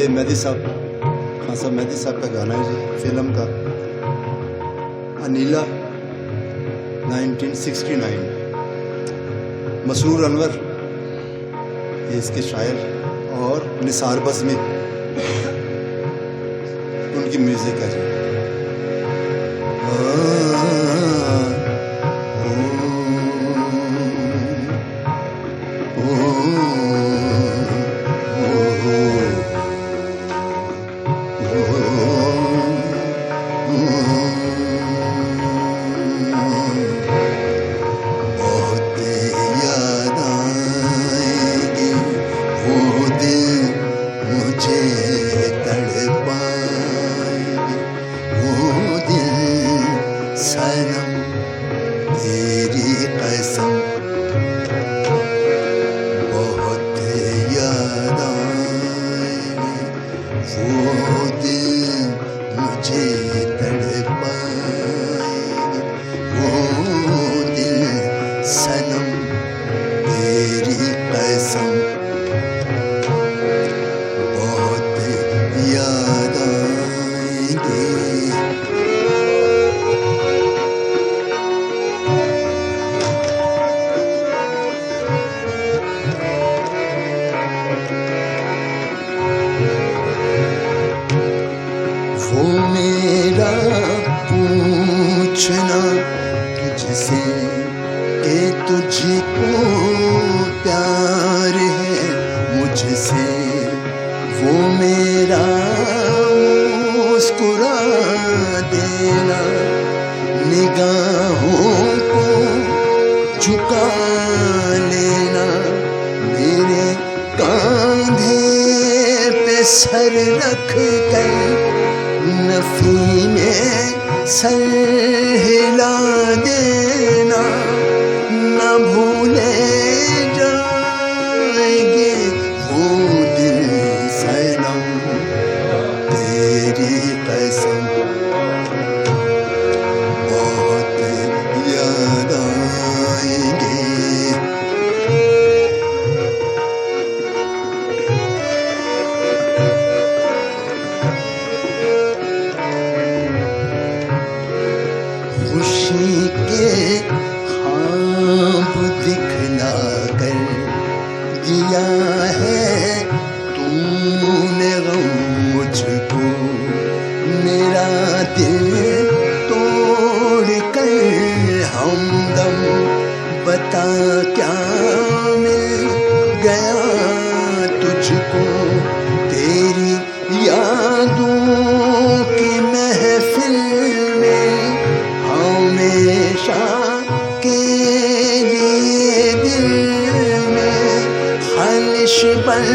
ये मेहदी साहब, खान साहब मेहदी साहब का गाना है जी, फिल्म का अनीला 1969। मसरूर अनवर ये इसके शायर और निसार बज़्मी उनकी म्यूजिक है जी। सनम तेरी कसम बहुत याद आएगी, वो दिल मुझे तड़पाएगी, वो दिल सनम तेरी कसम बहुत याद आएगी। वो मेरा पूछना तुझसे कि तुझको प्यार है मुझसे, वो मेरा मुस्कुरा देना, निगाहों को झुका लेना, मेरे कांधे पे सर रख कर नफी में सर हिला देना, न भूले जाएंगे वो दिल सनम तेरी कसम बहुत याद आएंगे। खुशी के ख्वाब दिखला कर दिया है तूने गम मुझको, मेरा दिल तोड़ कर हमदम बता क्या मिल गया तुझको, तेरी यादों की महफिल में हमेशा के लिए दिल में खलिश बन